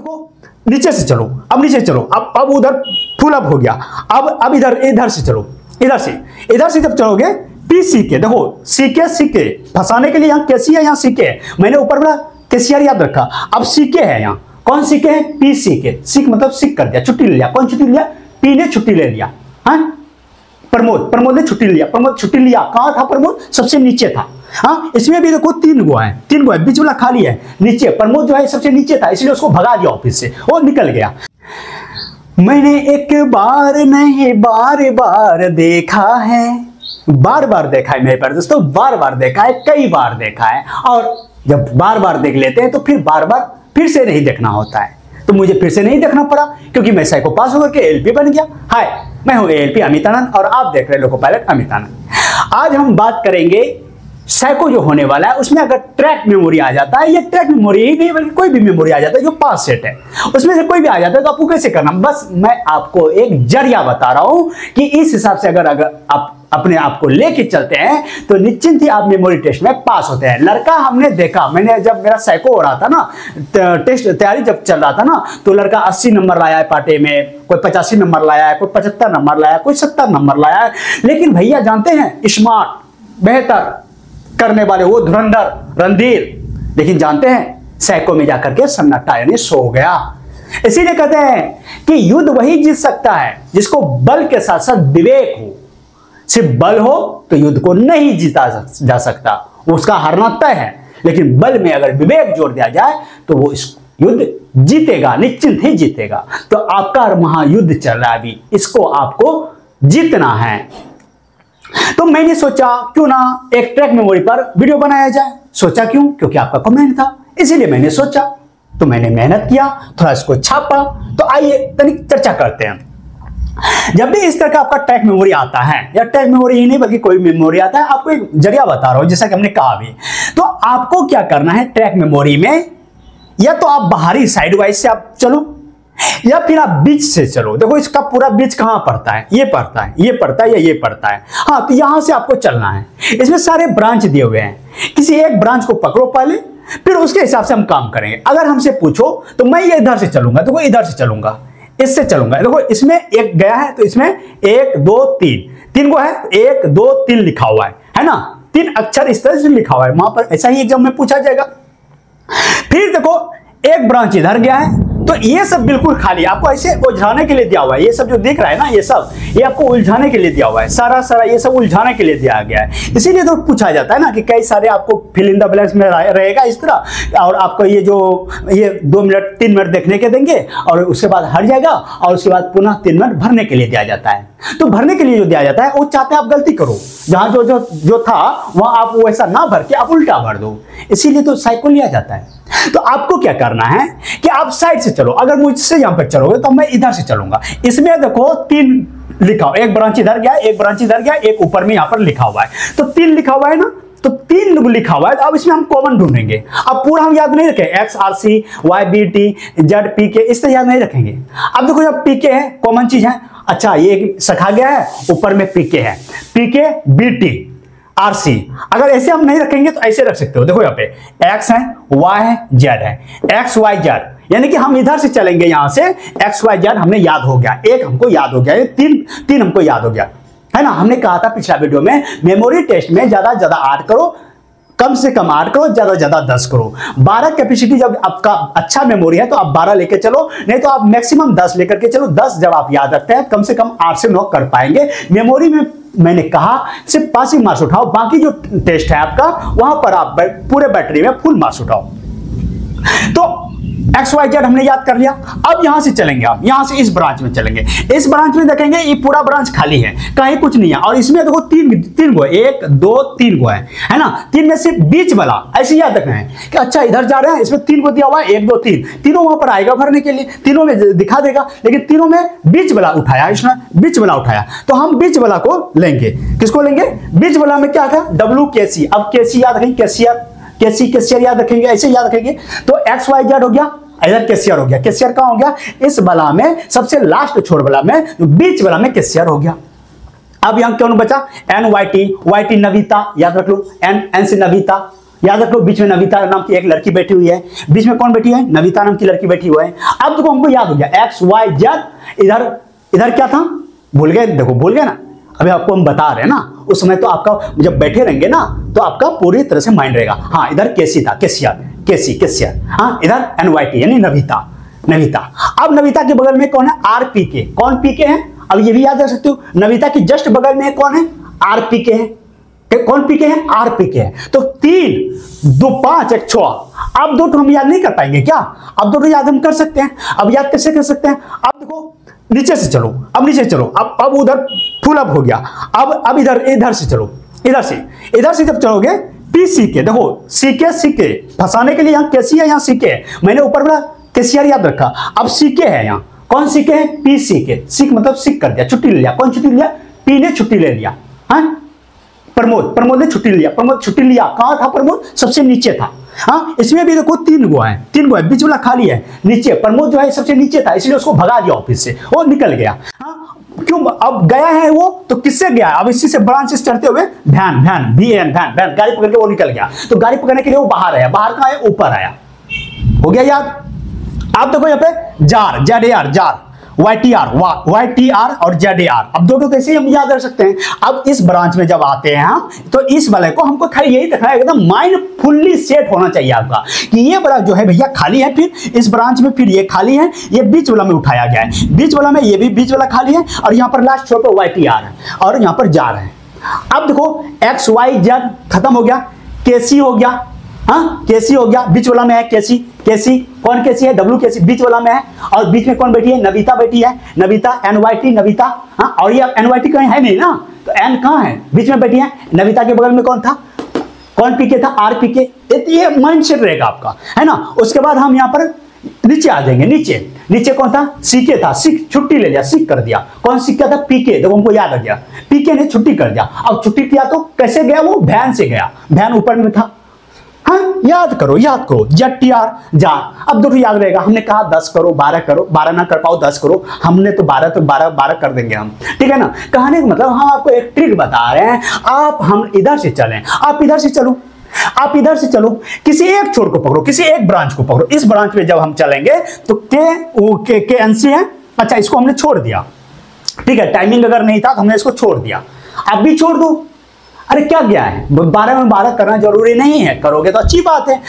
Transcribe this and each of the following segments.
देखो नीचे से चलो, अब नीचे चलो, अब उधर फुल अप हो गया, अब इधर से चलो, इधर से जब चलोगे पी सी के, देखो सीके फंसाने के लिए यहाँ कैसी है, यहाँ सीके है, मैंने ऊपर बड़ा कैसियर याद रखा, अब सीके है, यहाँ कौन सीके है, पी सीके, सीक मतलब सीक कर दिया, छुट्टी ले लिया, कौन छुट्टी लिया, पी ने छुट्टी ले लिया, हाँ प्रमोद ने छुट्टी लिया, प्रमोद छुट्टी लिया, कहां था प्रमोद, सबसे नीचे था। हाँ इसमें भी देखो तीन गो है, बीच वाला खाली है, नीचे प्रमोद जो है सबसे नीचे था, इसलिए उसको भगा दिया ऑफिस से, वो निकल गया। मैंने एक बार नहीं बार बार देखा है, बार बार देखा है मेरे पर दोस्तों, बार बार देखा है, कई बार देखा है, और जब बार बार देख लेते हैं तो फिर बार बार फिर से नहीं देखना होता है, तो मुझे फिर से नहीं देखना पड़ा क्योंकि मैं साइको पास होकर के एएलपी बन गया। हाय मैं हूं एएलपी अमित आनंद और आप देख रहे हैं लोको पायलट अमित आनंद। आज हम बात करेंगे साइको जो होने वाला है उसमें अगर ट्रैक मेमोरी आ जाता है, ये ट्रैक मेमोरी ही नहीं बल्कि कोई भी मेमोरी आ जाता है जो 5 सेट है उसमें से कोई भी आ जाता है, तो आपको कैसे करना, बस मैं आपको एक जरिया बता रहा हूं कि इस हिसाब से अगर आप अपने आप को लेके चलते हैं तो निश्चिंत ही आप मेमोरी टेस्ट में पास होते हैं। लड़का हमने देखा, मैंने जब मेरा साइको हो रहा था ना, टेस्ट तैयारी जब चल रहा था ना, तो लड़का 80 नंबर लाया है पार्टे में, कोई 85 नंबर लाया है, कोई 75 नंबर लाया है, कोई 70 नंबर लाया है, लेकिन भैया जानते हैं स्मार्ट बेहतर करने वाले वो धुरंधर रणधीर, लेकिन जानते हैं साइको में जाकर के सन्नाटा यानी सो गया। इसीलिए कहते हैं कि युद्ध वही जीत सकता है जिसको बल के साथ साथ विवेक हो, सिर्फ बल हो तो युद्ध को नहीं जीता जा सकता, उसका हारना तय है, लेकिन बल में अगर विवेक जोड़ दिया जाए तो वो इस युद्ध जीतेगा, निश्चिंत ही जीतेगा। तो आपका महायुद्ध चल रहा है अभी, इसको आपको जीतना है। तो मैंने सोचा क्यों ना एक ट्रैक मेमोरी पर वीडियो बनाया जाए। सोचा क्यों, क्योंकि आपका कमेंट था, इसीलिए मैंने सोचा, तो मैंने मेहनत किया, थोड़ा इसको छापा। तो आइए तनिक चर्चा करते हैं। जब भी इस तरह का आपका ट्रैक मेमोरी आता है, या ट्रैक मेमोरी ही नहीं बल्कि कोई मेमोरी आता है, आपको एक जरिया बता रहा हूं जैसा कि हमने कहा भी, तो आपको क्या करना है ट्रैक मेमोरी में, या तो आप बाहरी साइड वाइज से आप चलो या फिर आप बीच से चलो। देखो इसका पूरा बीच कहां पड़ता है, ये पड़ता है, ये पड़ता है या ये पड़ता है, हाँ तो यहां से आपको चलना है। इसमें सारे ब्रांच दिए हुए हैं, किसी एक ब्रांच को पकड़ो पहले, फिर उसके हिसाब से हम काम करेंगे। अगर हमसे पूछो तो मैं ये इधर से चलूंगा, देखो इधर से चलूंगा, इससे चलूंगा, देखो इसमें एक गया है तो इसमें 1 2 3 गो है, 1 2 3 लिखा हुआ है ना, 3 अक्षर इस तरह से लिखा हुआ है, वहां पर ऐसा ही एग्जाम में पूछा जाएगा। फिर देखो एक ब्रांच इधर गया है, तो ये सब बिल्कुल खाली, आपको ऐसे उलझाने के लिए दिया हुआ है। ये सब जो दिख रहा है ना, ये सब ये आपको उलझाने के लिए दिया हुआ है, सारा ये सब उलझाने के लिए दिया गया है। इसीलिए तो पूछा जाता है ना कि कई सारे आपको फिल इन द ब्लैंक्स में रहेगा इस तरह, और आपको ये 2 मिनट 3 मिनट देखने के देंगे और उसके बाद हट जाएगा, और उसके बाद पुनः 3 मिनट भरने के लिए दिया जाता है। तो भरने के लिए जो दिया जाता है वो चाहते हैं आप गलती करो, जहां जो था वहां आप वैसा ना भर के आप उल्टा भर दो, इसीलिए तो साइको लिया जाता है। तो आपको क्या करना है कि आप साइड से चलो, अगर मुझसे यहां पर चलोगे तो मैं इधर से चलूंगा। इसमें देखो 3 लिखा हुआ, एक ब्रांच इधर गया, एक ब्रांच इधर गया, एक ऊपर में यहां पर लिखा हुआ है, तो 3 लिखा हुआ है ना, तो 3 लिखा हुआ है, तो अब इसमें हम कॉमन ढूंढेंगे। अब पूरा हम याद नहीं रखें, X R C Y B T Z P के, इस तरह याद नहीं रखेंगे। अब देखो जब पी के है कॉमन चीज है, अच्छा ये सखा गया है, ऊपर में पी के है, पी के बी टी आर सी, अगर ऐसे हम नहीं रखेंगे तो ऐसे रख सकते हो। देखो यहाँ पे एक्स है, वाई है, जेड है, एक्स वाई जेड, यानी कि हम इधर से चलेंगे, यहां से एक्स वाई जेड हमने याद हो गया, एक हमको याद हो गया, 3 हमको याद हो गया, है ना। हमने कहा था पिछला वीडियो में मेमोरी टेस्ट में ज्यादा से ज्यादा 8 करो, कम से कम 8 करो, ज्यादा से ज्यादा 10 करो। 12 कैपेसिटी जब आपका अच्छा मेमोरी है तो आप 12 लेकर चलो, नहीं तो आप मैक्सिमम 10 लेकर के चलो। 10 जब आप याद रखते हैं कम से कम 8 से 9 कर पाएंगे। मेमोरी में मैंने कहा सिर्फ पासिंग मार्क्स उठाओ, बाकी जो टेस्ट है आपका वहां पर आप पूरे बैटरी में फुल मार्क्स उठाओ। तो एक्स वाई जेड हमने याद कर लिया। अब यहां से चलेंगे, आप यहां से इस ब्रांच में चलेंगे, इस ब्रांच में देखेंगे ये पूरा ब्रांच खाली है, कहीं कुछ नहीं है, और इसमें देखो 3 गो, 1 2 3 गो है ना। 3 में से बीच वाला ऐसे याद रखना है कि अच्छा इधर जा रहे हैं, इसमें 3 को दिया हुआ है, 1 2 3, तीनों वहां पर आएगा भरने के लिए, तीनों में दिखा देगा, लेकिन तीनों में बीच वाला उठाया, इसने बीच वाला उठाया, तो हम बीच वाला को लेंगे। किसको लेंगे? बीच वाला में क्या था, WKC। अब KC याद रखेंगे, कैशियर याद रखेंगे, ऐसे याद रखेंगे। तो एक्स वाई जेड हो गया, इधर कैशियर हो गया, कैशियर कहां हो गया, इस वाला में, सबसे लास्ट छोर वाला में, बीच वाला में कैशियर हो गया। अब यहां कौन बचा, NYT, YT नविता, याद रख लो, N से नविता, याद रखो, बीच में नविता नाम की एक लड़की बैठी हुई है। बीच में कौन बैठी है? नविता नाम की लड़की बैठी हुई है। अब देखो हमको याद हो गया एक्स वाई जेड। इधर इधर क्या था? भूल गए? देखो भूल गए ना, अभी आपको हम बता रहे हैं ना। उस समय तो आपका जब बैठे रहेंगे ना तो आपका पूरी तरह से माइंड रहेगा। हाँ, इधर केसी था, केसियर। हाँ, इधर एनवाईटी यानी नविता। अब नविता के बगल में कौन है? आरपीके। कौन पीके है? अब ये भी याद रख सकते हो, नविता के जस्ट बगल में कौन है? आरपीके है। कौन पीके है? आरपीके है। तो 3 2 5 1 6। अब 2 हम याद नहीं कर पाएंगे क्या? अब 2 याद हम कर सकते हैं। अब याद कैसे कर सकते हैं? अब देखो नीचे से चलो, अब नीचे चलो। अब उधर फुल अप हो गया। अब इधर से चलो, इधर से जब चलोगे पी सी के, देखो सीके फंसाने के लिए यहाँ कैसी है, यहाँ सीके है। मैंने ऊपर वाला कैसियर याद रखा। अब सीके है यहाँ। कौन सीके है? पी सीके। सीक मतलब सीक कर दिया, छुट्टी ले लिया। कौन छुट्टी लिया? पी ने छुट्टी ले लिया। हाँ, प्रमोद ने छुट्टी लिया। प्रमोद छुट्टी लिया। कहां था प्रमोद? सबसे नीचे था। हाँ, इसमें भी देखो 3 गो है, बीच वाला खाली है। नीचे प्रमोद जो है सबसे नीचे था, इसलिए उसको भगा दिया ऑफिस से, वो निकल गया। हाँ, क्यों? अब गया है वो तो किससे गया? अब इसी से ब्रांच से चढ़ते हुए वैन गाड़ी पकड़ के वो निकल गया। तो गाड़ी पकड़ने के लिए वो बाहर आया। बाहर कहां है? ऊपर आया। हो गया याद? आप देखो यहाँ पे जार, जार, YTR और ZAR। अब दोनों कैसे हम याद रख सकते हैं? अब इस ब्रांच में जब आते हैं हम तो इस वाले को हमको खाली यही देखना है, एकदम माइंड फुल्ली सेट होना चाहिए आपका कि ये बड़ा जो है भैया खाली है, फिर इस ब्रांच में फिर ये खाली है, ये बीच वाला में उठाया गया है, बीच वाला में ये भी बीच वाला खाली है, और यहाँ पर लास्ट छोर पर YTR है और यहाँ पर जार है। अब देखो XYZ खत्म हो गया, केसी हो गया। हाँ, केसी हो गया, बीच वाला में है केसी। कौन केसी है? डब्ल्यू केसी बीच वाला में है। और बीच में कौन बैठी है? नविता बैठी है। नविता एनवाईटी नविता। हाँ, और ये एनवाईटी कहीं है नहीं ना, तो एन कहाँ है? बीच में बैठी है। नविता के बगल में कौन था? कौन पीके था? आरपीके। ये माइंड सेट रहेगा आपका, है ना। उसके बाद हम यहाँ पर नीचे आ जाएंगे। नीचे कौन था? सीके था। सीक छुट्टी ले लिया, सीक कर दिया। कौन सीक था? पीके। देखो हमको याद आ गया, पीके ने छुट्टी कर दिया। अब छुट्टी किया तो कैसे गया? वो वैन से गया, वैन ऊपर में था। हाँ, याद करो ZTR जार। अब 2 याद रहेगा। हमने कहा 10 करो, 12 करो, 12 ना कर पाओ 10 करो। हमने तो 12 कर देंगे हम, ठीक है ना। कहने का मतलब हम आपको एक ट्रिक बता रहे हैं। हम इधर से चलें, आप इधर से चलो, किसी एक छोर को पकड़ो, किसी एक ब्रांच को पकड़ो। इस ब्रांच में जब हम चलेंगे तो के एनसी है। अच्छा, इसको हमने छोड़ दिया, ठीक है। टाइमिंग अगर नहीं था तो हमने इसको छोड़ दिया। अब भी छोड़ दो। अरे क्या गया है? 12 में 12 करना जरूरी नहीं है, करोगे तो अच्छी बात है।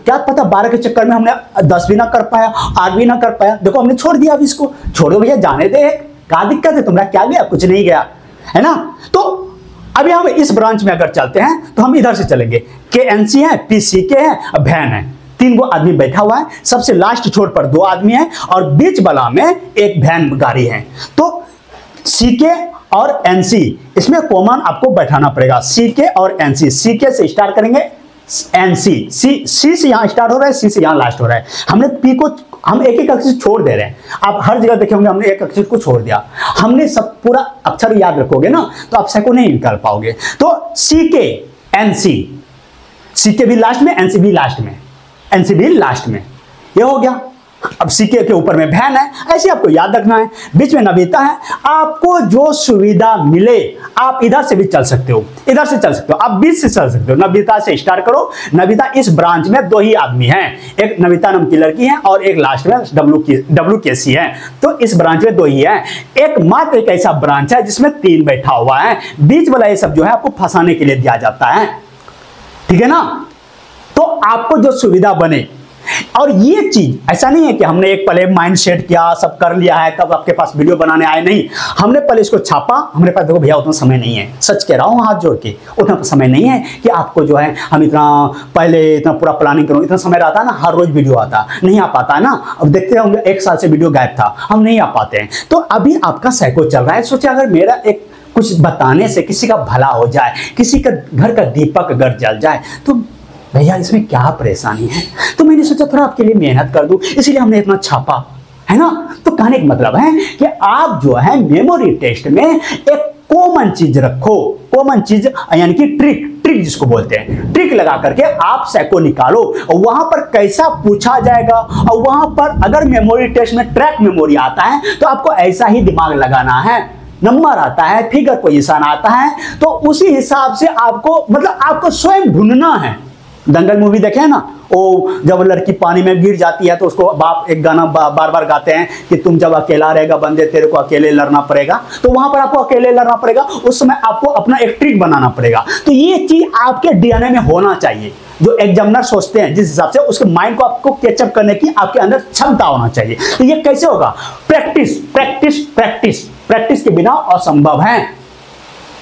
क्या पता 12 के चक्कर में हमने 10 भी ना कर पाया, 8 भी ना कर पाया। देखो हमने छोड़ दिया। अब इसको छोड़ो भैया, जाने दे। क्या दिक्कत है? तुम्हारा क्या गया? कुछ नहीं गया, है ना। तो अभी हम इस ब्रांच में अगर चलते हैं तो हम इधर से चलेंगे। KNC है, PCK है, वैन है। 3 गो आदमी बैठा हुआ है। सबसे लास्ट छोर पर 2 आदमी है और बीच वाला में एक वैन गाड़ी है। तो CK और NC इसमें कॉमन आपको बैठाना पड़ेगा। CK और NC। CK से स्टार्ट करेंगे, NC C से यहां स्टार्ट हो रहा है, C से यहां लास्ट हो रहा है। हमने P को हम एक अक्षर छोड़ दे रहे हैं। आप हर जगह देखे होंगे हमने एक अक्षर को छोड़ दिया। हमने सब पूरा अक्षर याद रखोगे ना तो आप को नहीं निकाल पाओगे। तो CK NC, CK भी लास्ट में, NC भी लास्ट में, NC भी लास्ट में। ये हो गया। अब सीके के ऊपर में वैन है, ऐसे आपको याद रखना है। बीच में नविता है। आपको जो सुविधा मिले आप इधर से भी चल सकते हो, इधर से चल सकते हो, आप बीच से चल सकते हो। नविता से स्टार्ट करो। नविता इस ब्रांच में 2 ही आदमी हैं, एक नविता नाम की लड़की है और एक लास्ट में डब्ल्यू केसी है। तो इस ब्रांच में 2 ही है। एकमात्र एक ऐसा ब्रांच है जिसमें 3 बैठा हुआ है। बीच वाला ये सब जो है आपको फंसाने के लिए दिया जाता है, ठीक है ना। तो आपको जो सुविधा बने, और ये चीज ऐसा नहीं है कि हमने एक पहले माइंड सेट किया, सब कर लिया है, तब आपके पास वीडियो बनाने आए। नहीं, हमने पहले इसको छापा। हमारे पास देखो भैया उतना समय नहीं है, सच कह रहा हूं हाथ जोड़ के, उतना समय नहीं है कि आपको जो है हम इतना पहले इतना पूरा प्लानिंग करूं। इतना समय रहता है ना, हर रोज वीडियो आता नहीं आ पाता है ना। अब देखते होंगे 1 साल से वीडियो गायब था, हम नहीं आ पाते हैं। तो अभी आपका साइको चल रहा है। सोचे अगर मेरा एक कुछ बताने से किसी का भला हो जाए, किसी का घर का दीपक अगर जल जाए तो भैया इसमें क्या परेशानी है। तो मैंने सोचा थोड़ा आपके लिए मेहनत कर दूं, इसीलिए हमने इतना छापा, है ना। तो कहने का मतलब है कि आप जो है मेमोरी टेस्ट में एक कॉमन चीज रखो। कॉमन चीज यानी कि ट्रिक जिसको बोलते हैं, ट्रिक लगा करके आप साइको निकालो। और वहां पर कैसा पूछा जाएगा, और वहां पर अगर मेमोरी टेस्ट में ट्रैक मेमोरी आता है तो आपको ऐसा ही दिमाग लगाना है। नंबर आता है, फिगर पोजीशन आता है, तो उसी हिसाब से आपको मतलब आपको स्वयं ढूंढना है। दंगल मूवी देखे हैं ना, वो जब लड़की पानी में गिर जाती है तो उसको बाप एक गाना बार बार गाते हैं कि तुम जब अकेला रहेगा बंदे तेरे को अकेले लड़ना पड़ेगा। तो वहां पर आपको अकेले लड़ना पड़ेगा, उस समय आपको अपना एक ट्रिक बनाना पड़ेगा। तो ये चीज आपके डीएनए में होना चाहिए। जो एग्जामिनर सोचते हैं जिस हिसाब से, उसके माइंड को आपको कैचअप करने की आपके अंदर क्षमता होना चाहिए। तो ये कैसे होगा? प्रैक्टिस प्रैक्टिस प्रैक्टिस, प्रैक्टिस के बिना असंभव है।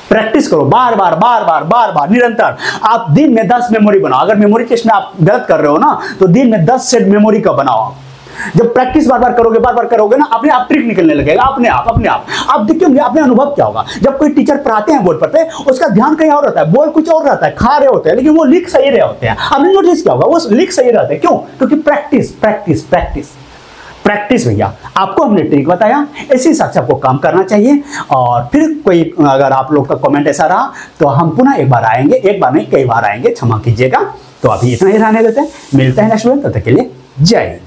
प्रैक्टिस करो बार बार बार बार बार बार निरंतर। आप दिन में 10 मेमोरी बनाओ। अगर मेमोरी टेस्ट में आप गलत कर रहे हो ना, तो दिन में 10 सेट मेमोरी का बनाओ। जब प्रैक्टिस बार बार करोगे ना, अपने आप ट्रिक निकलने लगेगा, अपने आप देखिए अपने अनुभव क्या होगा। जब कोई टीचर पढ़ाते हैं बोर्ड पर पे, उसका ध्यान कहीं और रहता है, बोल कुछ और रहता है, खा रहे होते हैं, लेकिन वो लिख सही रहे होते हैं। आपने नोटिस क्या होगा, वो लिख सही रहते हैं। क्यों? क्योंकि प्रैक्टिस प्रैक्टिस प्रैक्टिस प्रैक्टिस। भैया आपको हमने ट्रिक बताया, इसी हिसाब से आपको काम करना चाहिए। और फिर कोई अगर आप लोग का कमेंट ऐसा रहा तो हम पुनः एक बार आएंगे, एक बार नहीं कई बार आएंगे, क्षमा कीजिएगा। तो अभी इतना ही रहने देते हैं, मिलते हैं नेक्स्ट वीडियो, तब तक के लिए जय हिंद।